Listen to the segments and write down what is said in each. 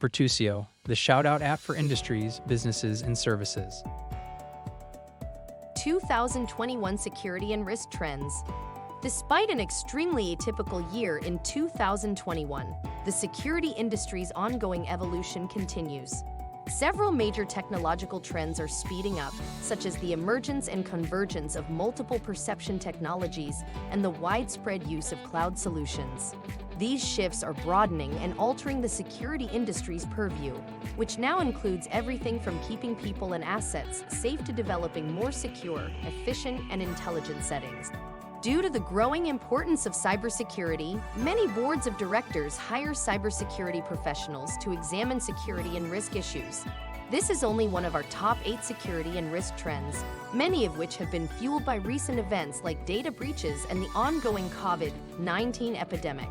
Vertusio, the shout-out app for industries, businesses, and services. 2021 Security and Risk Trends. Despite an extremely atypical year in 2021, the security industry's ongoing evolution continues. Several major technological trends are speeding up, such as the emergence and convergence of multiple perception technologies and the widespread use of cloud solutions. These shifts are broadening and altering the security industry's purview, which now includes everything from keeping people and assets safe to developing more secure, efficient, and intelligent settings. Due to the growing importance of cybersecurity, many boards of directors hire cybersecurity professionals to examine security and risk issues. This is only one of our top 8 security and risk trends, many of which have been fueled by recent events like data breaches and the ongoing COVID-19 epidemic.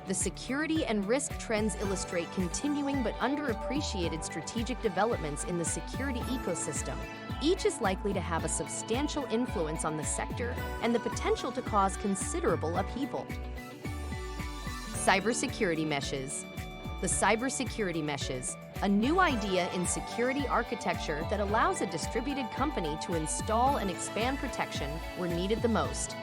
The security and risk trends illustrate continuing but underappreciated strategic developments in the security ecosystem. Each is likely to have a substantial influence on the sector and the potential to cause considerable upheaval. Cybersecurity meshes. The cybersecurity meshes, a new idea in security architecture that allows a distributed company to install and expand protection where needed the most.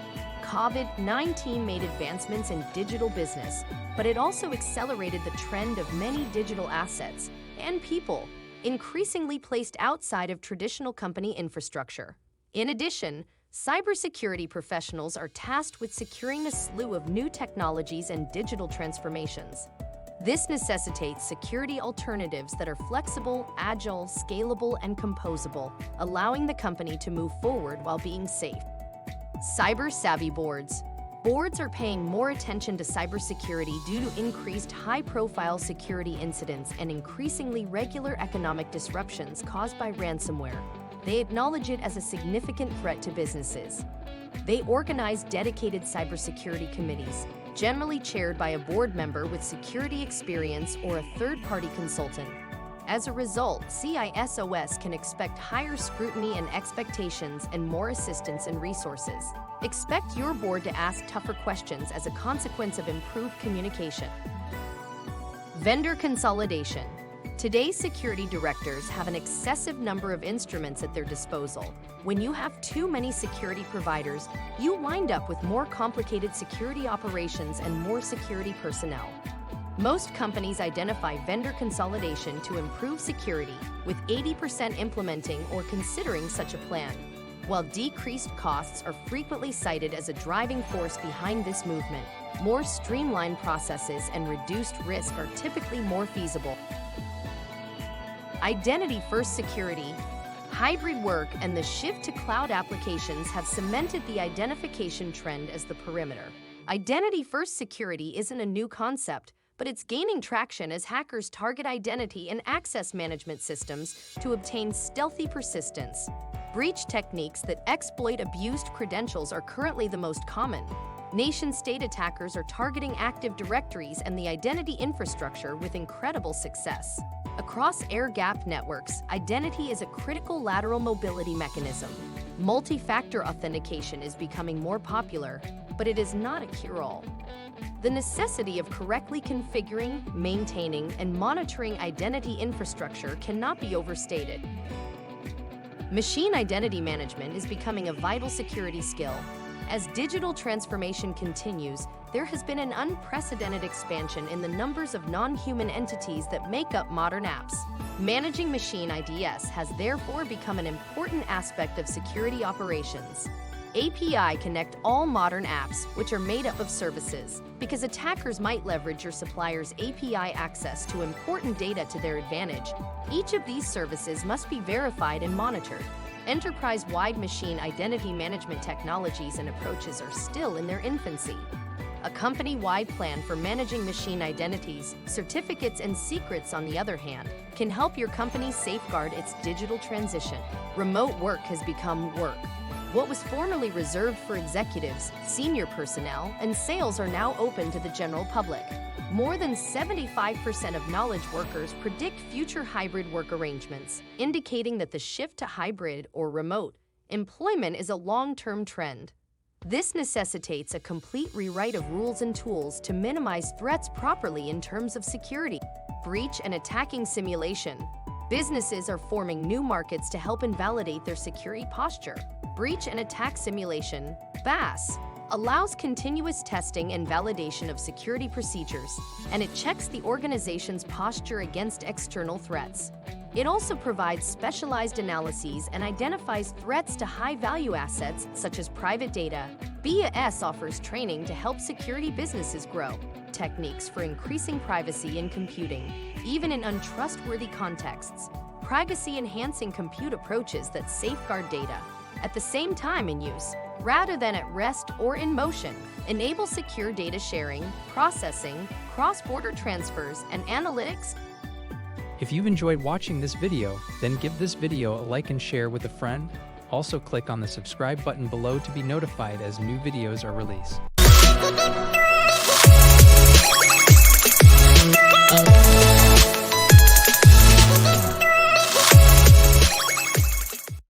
COVID-19 made advancements in digital business, but it also accelerated the trend of many digital assets and people increasingly placed outside of traditional company infrastructure. In addition, cybersecurity professionals are tasked with securing a slew of new technologies and digital transformations. This necessitates security alternatives that are flexible, agile, scalable, and composable, allowing the company to move forward while being safe. Cyber-savvy boards. Boards are paying more attention to cybersecurity due to increased high-profile security incidents and increasingly regular economic disruptions caused by ransomware. They acknowledge it as a significant threat to businesses. They organize dedicated cybersecurity committees, generally chaired by a board member with security experience or a third-party consultant. As a result, CISOs can expect higher scrutiny and expectations and more assistance and resources. Expect your board to ask tougher questions as a consequence of improved communication. Vendor consolidation. Today's security directors have an excessive number of instruments at their disposal. When you have too many security providers, you wind up with more complicated security operations and more security personnel. Most companies identify vendor consolidation to improve security, with 80% implementing or considering such a plan. While decreased costs are frequently cited as a driving force behind this movement, more streamlined processes and reduced risk are typically more feasible. Identity-first security. Hybrid work and the shift to cloud applications have cemented the identification trend as the perimeter. Identity-first security isn't a new concept, but it's gaining traction as hackers target identity and access management systems to obtain stealthy persistence. Breach techniques that exploit abused credentials are currently the most common. Nation-state attackers are targeting Active Directories and the identity infrastructure with incredible success. Across air-gapped networks, identity is a critical lateral mobility mechanism. Multi-factor authentication is becoming more popular, but it is not a cure-all. The necessity of correctly configuring, maintaining, and monitoring identity infrastructure cannot be overstated. Machine identity management is becoming a vital security skill. As digital transformation continues, there has been an unprecedented expansion in the numbers of non-human entities that make up modern apps. Managing machine IDs has therefore become an important aspect of security operations. API connect all modern apps, which are made up of services, because attackers might leverage your supplier's API access to important data to their advantage. Each of these services must be verified and monitored. Enterprise-wide machine identity management technologies and approaches are still in their infancy. A company-wide plan for managing machine identities, certificates, and secrets, on the other hand, can help your company safeguard its digital transition. Remote work has become work. What was formerly reserved for executives, senior personnel, and sales are now open to the general public. More than 75% of knowledge workers predict future hybrid work arrangements, indicating that the shift to hybrid or remote employment is a long-term trend. This necessitates a complete rewrite of rules and tools to minimize threats properly in terms of security. Breach and attacking simulation. Businesses are forming new markets to help invalidate their security posture. Breach and attack simulation, BAS, allows continuous testing and validation of security procedures, and it checks the organization's posture against external threats. It also provides specialized analyses and identifies threats to high-value assets such as private data. BAS offers training to help security businesses grow, techniques for increasing privacy in computing, even in untrustworthy contexts, privacy-enhancing compute approaches that safeguard data at the same time in use, rather than at rest or in motion, enable secure data sharing, processing, cross-border transfers, and analytics. If you've enjoyed watching this video, then give this video a like and share with a friend. Also click on the subscribe button below to be notified as new videos are released.